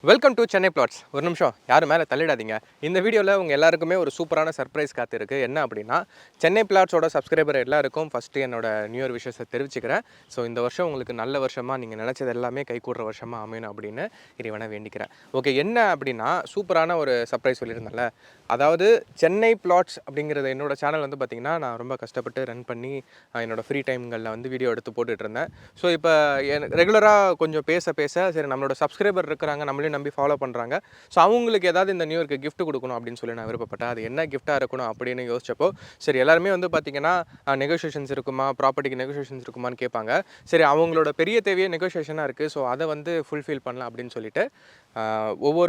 Welcome to Chennai plots. ஒரு நிமிஷம் யாரும் மேலே தள்ளிடாதீங்க. இந்த வீடியோவில் உங்கள் எல்லாருக்குமே ஒரு சூப்பரான சர்ப்ரைஸ் காத்திருக்கு. என்ன அப்படின்னா, சென்னை பிளாட்ஸோட சப்ஸ்கிரைபர் எல்லாருக்கும் ஃபஸ்ட்டு என்னோட நியூ இயர் விஷயத்தை தெரிவிச்சுக்கிறேன். ஸோ இந்த வருஷம் உங்களுக்கு நல்ல வருஷமாக நீங்கள் நினச்சது எல்லாமே கைகூடுற வருஷமாக அமையணும் அப்படின்னு இறைவனை வேண்டிக்கிறேன். ஓகே, என்ன அப்படின்னா சூப்பரான ஒரு சர்ப்ரைஸ் சொல்லியிருந்தேன்ல, அதாவது சென்னை பிளாட்ஸ் அப்படிங்கிறது என்னோட சேனல் வந்து பார்த்திங்கன்னா நான் ரொம்ப கஷ்டப்பட்டு ரன் பண்ணி என்னோடய ஃப்ரீ டைம்களில் வந்து வீடியோ எடுத்து போட்டுட்ருந்தேன். ஸோ இப்போ ரெகுலராக கொஞ்சம் பேச சரி நம்மளோட சப்ஸ்கிரைபர் இருக்கிறாங்க, நம்மளே நம்பி ஃபாலோ பண்ணுறாங்க. ஸோ அவங்களுக்கு ஏதாவது இந்த நியூ இயர்க்கு கிஃப்ட் கொடுக்கணும் அப்படின்னு சொல்லி நான் விருப்பப்பட்டேன். அது என்ன கிஃப்ட்டாக இருக்கணும் அப்படின்னு யோசிச்சப்போ, சரி எல்லாருமே வந்து பார்த்திங்கன்னா நெகோஷியேஷன்ஸ் இருக்குமா, ப்ராப்பர்ட்டிக்கு நெகோஷியேஷன்ஸ் இருக்குமான்னு கேட்பாங்க. சரி அவங்களோட பெரிய தேவையே நெகோஷியேஷனாக இருக்குது, ஸோ அதை வந்து ஃபுல்ஃபில் பண்ணலாம் அப்படின்னு சொல்லிட்டு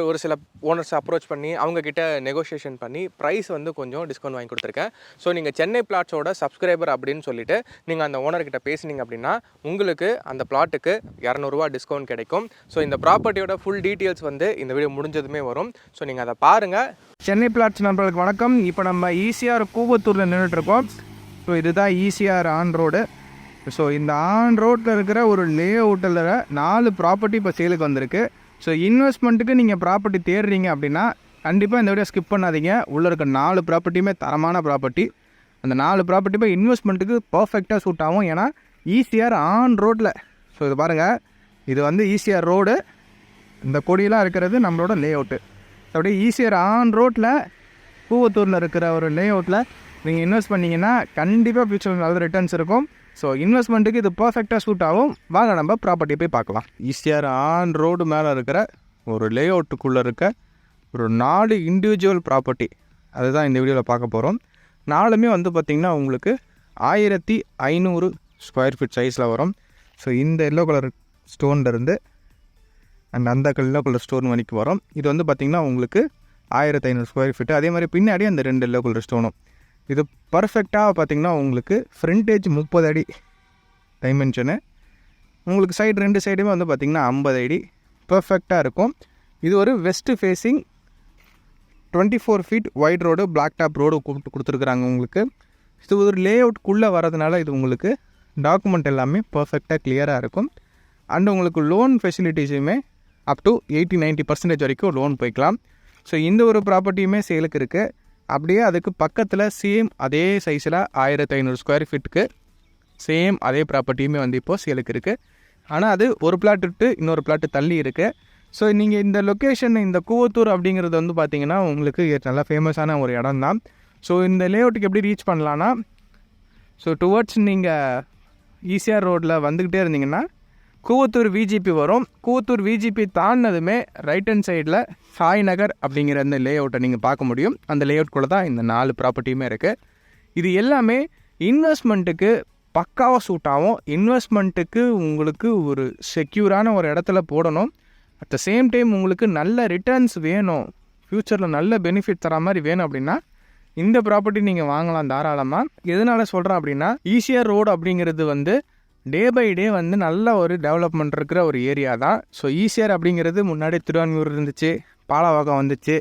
ஒரு சில ஓனர்ஸ் அப்ரோச் பண்ணி அவங்கக்கிட்ட நெகோஷியேஷன் பண்ணி ப்ரைஸ் வந்து கொஞ்சம் டிஸ்கவுண்ட் வாங்கி கொடுத்துருக்கேன். ஸோ நீங்கள் சென்னை பிளாட்ஸோட சப்ஸ்கிரைபர் அப்படின்னு சொல்லிட்டு நீங்கள் அந்த ஓனர்கிட்ட பேசுனீங்க அப்படின்னா உங்களுக்கு அந்த பிளாட்டுக்கு $200 டிஸ்கவுண்ட் கிடைக்கும். ஸோ இந்த ப்ராப்பர்ட்டியோட ஃபுல் டீட்டெயில்ஸ் வந்து இந்த வீடியோ முடிஞ்சதுமே வரும். ஸோ நீங்கள் அதை பாருங்கள். சென்னை பிளாட்ஸ் நண்பர்களுக்கு வணக்கம். இப்போ நம்ம ஈசிஆர் கூவத்தூரில் நின்றுட்டுருக்கோம். ஸோ இதுதான் ஈசிஆர் ஆன் ரோடு. ஸோ இந்த ஆன் ரோட்டில் இருக்கிற ஒரு லே அவுட்டில் 4 ப்ராப்பர்ட்டி இப்போ சேலுக்கு வந்திருக்கு. ஸோ இன்வெஸ்ட்மெண்ட்டுக்கு நீங்கள் ப்ராப்பர்ட்டி தேடுறீங்க அப்படின்னா கண்டிப்பாக இந்த வீடியோ ஸ்கிப் பண்ணாதீங்க. உள்ளே இருக்க 4 ப்ராப்பர்ட்டியுமே தரமான ப்ராப்பர்ட்டி. அந்த 4 ப்ராப்பர்ட்டியுமே இன்வெஸ்ட்மெண்ட்டுக்கு பர்ஃபெக்டாக சூட் ஆகும். ஏன்னா ஈசிஆர் ஆன் ரோட்டில். ஸோ இது பாருங்கள், இது வந்து ஈசிஆர் ரோடு. இந்த கொடியெலாம் இருக்கிறது நம்மளோட லே அவுட்டு. அப்படியே ஈசிஆர் ஆன் ரோட்டில் கூவத்தூரில் இருக்கிற ஒரு லே அவுட்டில் நீங்கள் இன்வெஸ்ட் பண்ணிங்கன்னா கண்டிப்பாக ஃபியூச்சரில் நல்ல ரிட்டர்ன்ஸ் இருக்கும். ஸோ இன்வெஸ்ட்மெண்ட்டுக்கு இது பர்ஃபெக்டாக சூட் ஆகும். வாங்க நம்ம ப்ராப்பர்ட்டி போய் பார்க்கலாம். ஈசிஆர் ஆன் ரோடு மேலே இருக்கிற ஒரு லே அவுட்டுக்குள்ளே இருக்க ஒரு 4 இண்டிவிஜுவல் ப்ராப்பர்ட்டி அதுதான் இந்த வீடியோவில் பார்க்க போகிறோம். 4மே வந்து பார்த்திங்கன்னா உங்களுக்கு 1500 ஸ்கொயர் ஃபீட் சைஸில் வரும். ஸோ இந்த எல்லோ கலர் ஸ்டோன்லேருந்து அண்ட் அந்த எல்லோ கலர் ஸ்டோன் வரைக்கும் வரும். இது வந்து பார்த்திங்கன்னா உங்களுக்கு 1500 ஸ்கொயர் ஃபீட்டு. அதே மாதிரி பின்னாடி அந்த 2 எல்லோ கலர் ஸ்டோனும். இது பர்ஃபெக்டாக பார்த்திங்கன்னா உங்களுக்கு ஃப்ரண்டேஜ் 30 அடி டைமென்ஷனு. உங்களுக்கு சைடு 2 சைடுமே வந்து பார்த்திங்கன்னா 50 அடி பர்ஃபெக்டாக இருக்கும். இது ஒரு west facing 24 feet white road, black top road கொடுத்துருக்குறாங்க உங்களுக்கு. இது ஒரு லே அவுட்குள்ளே வரதுனால இது உங்களுக்கு டாக்குமெண்ட் எல்லாமே பர்ஃபெக்டாக கிளியராக இருக்கும். அண்ட் உங்களுக்கு லோன் ஃபெசிலிட்டிஸுமே அப் டு 80-90% வரைக்கும் லோன் போய்க்கலாம். ஸோ இந்த ஒரு ப்ராப்பர்ட்டியுமே சேலுக்கு இருக்குது. அப்படியே அதுக்கு பக்கத்தில் சேம் அதே சைஸில் 1500 ஸ்கொயர் ஃபீட்டுக்கு சேம் அதே ப்ராப்பர்ட்டியுமே வந்து இப்போது சேலுக்கு இருக்குது. ஆனால் அது ஒரு பிளாட் விட்டு இன்னொரு பிளாட்டு தள்ளி இருக்குது. ஸோ நீங்கள் இந்த லொக்கேஷன், இந்த கூவத்தூர் அப்படிங்கிறது வந்து பார்த்திங்கன்னா உங்களுக்கு நல்லா ஃபேமஸான ஒரு இடம் தான். ஸோ இந்த லேஅவுட்டுக்கு எப்படி ரீச் பண்ணலான்னா, ஸோ டுவர்ட்ஸ் நீங்கள் ஈசிஆர் ரோட்டில் வந்துக்கிட்டே இருந்தீங்கன்னா கூவத்தூர் விஜிபி வரும். கூவத்தூர் விஜிபி தாண்டினதுமே ரைட் ஹேண்ட் சைடில் சாய் நகர் அப்படிங்கிற அந்த லே அவுட்டை நீங்கள் பார்க்க முடியும். அந்த லே அவுட்குள்ளே தான் இந்த 4 ப்ராப்பர்ட்டியுமே இருக்குது. இது எல்லாமே இன்வெஸ்ட்மெண்ட்டுக்கு பக்காவாக சூட் ஆகும். இன்வெஸ்ட்மெண்ட்டுக்கு உங்களுக்கு ஒரு செக்யூரான ஒரு இடத்துல போடணும். அட் த சேம் டைம் உங்களுக்கு நல்ல ரிட்டர்ன்ஸ் வேணும், ஃப்யூச்சரில் நல்ல பெனிஃபிட் தர மாதிரி வேணும் அப்படின்னா இந்த ப்ராப்பர்ட்டி நீங்கள் வாங்கலாம் தாராளமாக. எதனால் சொல்கிறேன் அப்படின்னா, ஈசிஆர் ரோடு அப்படிங்கிறது வந்து டே பை டே வந்து நல்ல ஒரு டெவலப்மெண்ட் இருக்கிற ஒரு ஏரியா தான். ஸோ ஈசிஆர் அப்படிங்கிறது முன்னாடி திருவான்மியூர் இருந்துச்சு, பாலவாக்கம் வந்துச்சு,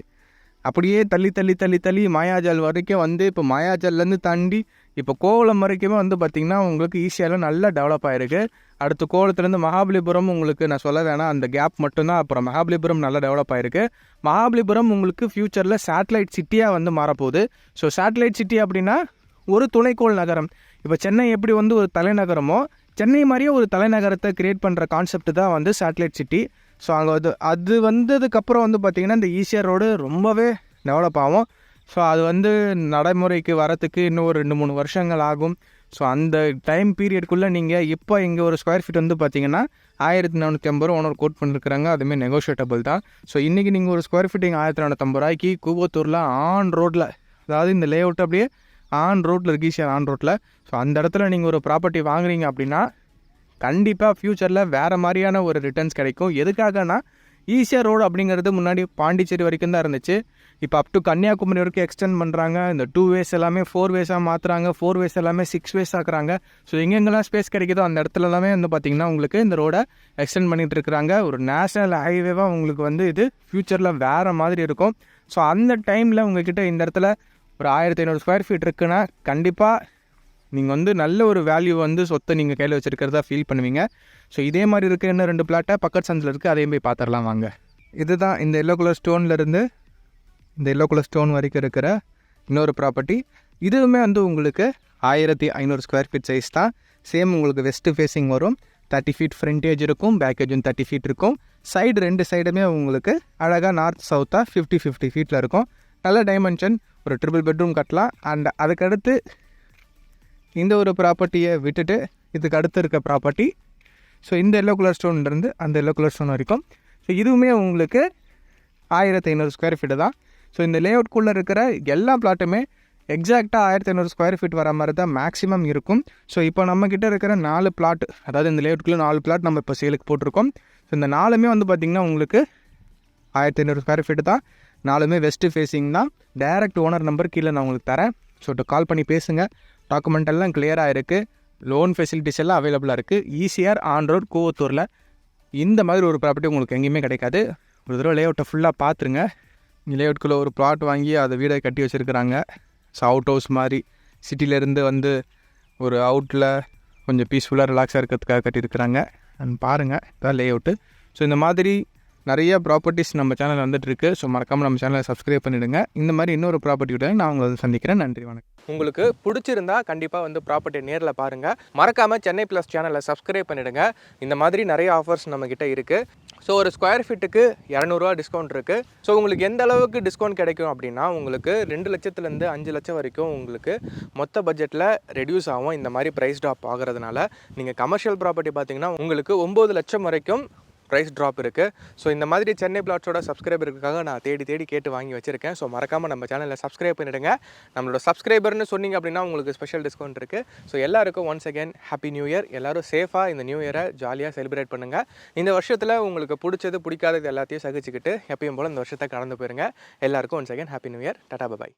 அப்படியே தள்ளி தள்ளி தள்ளி தள்ளி மாயாஜால் வரைக்கும் வந்து இப்போ மாயாஜால்லேருந்து தாண்டி இப்போ கோவளம் வரைக்குமே வந்து பார்த்திங்கன்னா உங்களுக்கு ஈசிஆரில் நல்லா டெவலப் ஆகிருக்கு. அடுத்து கோவளத்துலேருந்து மகாபலிபுரம் உங்களுக்கு நான் சொல்ல வேணாம், அந்த கேப் மட்டும்தான். அப்புறம் மகாபலிபுரம் நல்லா டெவலப் ஆகிருக்கு. மகாபலிபுரம் உங்களுக்கு ஃப்யூச்சரில் சேட்டலைட் சிட்டியாக வந்து மாறப்போகுது. ஸோ சேட்டலைட் சிட்டி அப்படின்னா ஒரு துணைக்கோள் நகரம். இப்போ சென்னை எப்படி வந்து ஒரு தலைநகரமோ, சென்னை மாதிரியே ஒரு தலைநகரத்தை க்ரியேட் பண்ணுற கான்செப்ட் தான் வந்து சேட்டலைட் சிட்டி. ஸோ அங்கே அது வந்ததுக்கப்புறம் வந்து பார்த்திங்கன்னா இந்த ஈசிஆர் ரோடு ரொம்பவே டெவலப் ஆகும். ஸோ அது வந்து நடைமுறைக்கு வரத்துக்கு இன்னும் ஒரு 2-3 வருஷங்கள் ஆகும். ஸோ அந்த டைம் பீரியட்குள்ளே நீங்கள் இப்போ இங்கே ஒரு ஸ்கொயர் ஃபீட் வந்து பார்த்திங்கன்னா 1450 ஓனர் கோட் பண்ணியிருக்கிறாங்க. அதுவுமே நெகோஷியேட்டபிள் தான். ஸோ இன்றைக்கி நீங்கள் ஒரு ஸ்கொயர் ஃபீட்டிங் 1450 கூவத்தூரில் ஆன் ரோட்டில், அதாவது இந்த லே அவுட் அப்படியே ஆன் ரோட்டில் இருக்குது, ஈசிஆர் ஆன் ரோட்டில். ஸோ அந்த இடத்துல நீங்கள் ஒரு ப்ராப்பர்ட்டி வாங்குறீங்க அப்படின்னா கண்டிப்பாக ஃப்யூச்சரில் வேறு மாதிரியான ஒரு ரிட்டர்ன்ஸ் கிடைக்கும். எதுக்காகனா, ஈசிஆர் ரோடு அப்படிங்கிறது முன்னாடி பாண்டிச்சேரி வரைக்கும் தான் இருந்துச்சு. இப்போ அப் டு கன்னியாகுமரி வரைக்கும் எக்ஸ்டெண்ட் பண்ணுறாங்க. இந்த 2 வேஸ் எல்லாமே 4 வேஸாக மாற்றுறாங்க, 4 வேஸ் எல்லாமே 6 வேஸ் ஆக்குறாங்க. ஸோ எங்கெங்கெல்லாம் ஸ்பேஸ் கிடைக்குதோ அந்த இடத்துல எல்லாமே வந்து பார்த்திங்கன்னா உங்களுக்கு இந்த ரோடை எக்ஸ்டெண்ட் பண்ணிகிட்டு இருக்கிறாங்க. ஒரு நேஷ்னல் ஹைவேவாக உங்களுக்கு வந்து இது ஃப்யூச்சரில் வேறு மாதிரி இருக்கும். ஸோ அந்த டைமில் உங்கள்கிட்ட இந்த இடத்துல ஒரு 1500 ஸ்கொயர் ஃபீட் இருக்குன்னா கண்டிப்பாக நீங்கள் வந்து நல்ல ஒரு வேல்யூ வந்து சொத்தை நீங்கள் கையில் வச்சுருக்கிறதா ஃபீல் பண்ணுவீங்க. ஸோ இதே மாதிரி இருக்க இன்னும் 2 பிளாட்டை பக்கத்து சந்தில் இருக்குது, அதையும் போய் பார்த்துடலாம் வாங்க. இதுதான் இந்த எல்லோ கலர் ஸ்டோன்லேருந்து இந்த எல்லோ கலர் ஸ்டோன் வரைக்கும் இருக்கிற இன்னொரு ப்ராப்பர்ட்டி. இதுவுமே வந்து உங்களுக்கு 1500 ஸ்கொயர் ஃபீட் சைஸ் தான். சேம் உங்களுக்கு வெஸ்ட்டு ஃபேஸிங் வரும். 30 ஃபீட் ஃப்ரண்டேஜ் இருக்கும், பேக்கேஜும் 30 ஃபீட் இருக்கும். சைடு 2 சைடுமே உங்களுக்கு அழகாக நார்த் சவுத்தாக 50 ஃபீட்டில் இருக்கும். நல்ல டைமென்ஷன், ஒரு ட்ரிபிள் பெட்ரூம் கட்டலாம். அண்ட் அதுக்கடுத்து இந்த ஒரு ப்ராப்பர்ட்டியை விட்டுட்டு இதுக்கு அடுத்து இருக்க ப்ராப்பர்ட்டி. ஸோ இந்த எல்லோ கலர் ஸ்டோன்லேருந்து அந்த எல்லோ கலர் ஸ்டோன் வரைக்கும். ஸோ இதுவுமே உங்களுக்கு 1500 ஸ்கொயர் ஃபீட்டு தான். ஸோ இந்த லேஅவுட்குள்ளே இருக்கிற எல்லா பிளாட்டுமே எக்ஸாக்டாக 1500 ஸ்கொயர் ஃபீட் வர மாதிரி தான் மேக்ஸிமம் இருக்கும். ஸோ இப்போ நம்மக்கிட்ட இருக்கிற 4 பிளாட், அதாவது இந்த லேஅவுட்குள்ளே 4 பிளாட் நம்ம இப்போ சேலுக்கு போட்டிருக்கோம். ஸோ இந்த 4மே வந்து பார்த்திங்கன்னா உங்களுக்கு 1500 ஸ்கொயர் ஃபீட்டு தான். 4மே வெஸ்ட்டு ஃபேஸிங் தான். டைரக்ட் ஓனர் நம்பர் கீழே நான் உங்களுக்கு தரேன். ஸோ கால் பண்ணி பேசுங்க. டாக்குமெண்ட் எல்லாம் கிளியராக இருக்குது. லோன் ஃபெசிலிட்டிஸ் எல்லாம் அவைலபிளாக இருக்குது. ஈசிஆர் ஆன் ரோட் கூவத்தூரில் இந்த மாதிரி ஒரு ப்ராப்பர்ட்டி உங்களுக்கு எங்கேயுமே கிடைக்காது. ஒரு தடவை லேஅவுட்டை ஃபுல்லாக பார்த்துருங்க. லேஅவுட்குள்ளே ஒரு ப்ளாட் வாங்கி அதை வீடை கட்டி வச்சுருக்குறாங்க. ஸோ அவுட் ஹவுஸ் மாதிரி சிட்டிலேருந்து வந்து ஒரு அவுட்டில் கொஞ்சம் பீஸ்ஃபுல்லாக ரிலாக்ஸாக இருக்கிறதுக்காக கட்டியிருக்கிறாங்க. அண்ட் பாருங்கள், இதான் லேஅவுட்டு. ஸோ இந்த மாதிரி நிறைய ப்ராப்பர்ட்டிஸ் நம்ம சேனல் வந்துட்டுருக்கு. ஸோ மறக்காமல் நம்ம சேனலை சப்ஸ்கிரைப் பண்ணிவிடுங்க. இந்த மாதிரி இன்னொரு ப்ராப்பர்ட்டியோட நான் உங்களை சந்திக்கிறேன். நன்றி, வணக்கம். உங்களுக்கு பிடிச்சிருந்தா கண்டிப்பாக வந்து ப்ராப்பர்ட்டி நேரில் பாருங்கள். மறக்காமல் சென்னை ப்ளஸ் சேனலை சப்ஸ்கிரைப் பண்ணிவிடுங்க. இந்த மாதிரி நிறைய ஆஃபர்ஸ் நம்மக்கிட்ட இருக்குது. ஸோ ஒரு ஸ்கொயர் ஃபீட்டுக்கு 200 டிஸ்கவுண்ட் இருக்குது. ஸோ உங்களுக்கு எந்த அளவுக்கு டிஸ்கவுண்ட் கிடைக்கும் அப்படின்னா, உங்களுக்கு 2 லட்சத்துலேருந்து 5 லட்சம் வரைக்கும் உங்களுக்கு மொத்த பட்ஜெட்டில் ரெடியூஸ் ஆகும். இந்த மாதிரி ப்ரைஸ் ட்ராப் ஆகிறதுனால நீங்கள் கமர்ஷியல் ப்ராப்பர்ட்டி பார்த்தீங்கன்னா உங்களுக்கு 9 லட்சம் வரைக்கும் ப்ரைஸ் ட்ராப் இருக்குது. ஸோ இந்த மாதிரி சென்னை பிளாட்ஸோட சப்ஸ்கிரைபருக்காக நான் தேடி கேட்டு வாங்கி வச்சுருக்கேன். ஸோ மறக்காமல் நம்ம சேனலில் சப்ஸ்கிரைப் பண்ணிவிடுங்க. நம்மளோட சப்ஸ்கிரைபர்னு சொன்னீங்க அப்படின்னா உங்களுக்கு ஸ்பெஷல் டிஸ்கவுண்ட் இருக்குது. ஸோ எல்லாருக்கும் once again happy new year. எல்லோரும் சேஃபாக இந்த நியூ இயரை ஜாலியாக செலிப்ரேட் பண்ணுங்கள். இந்த வருஷத்தில் உங்களுக்கு பிடிச்சது பிடிக்காதது எல்லாத்தையும் சகிச்சுக்கிட்டு எப்பயும் போல் இந்த வருஷத்தை கடந்து போயிருங்க. எல்லாருக்கும் once again happy new year. Tata, by.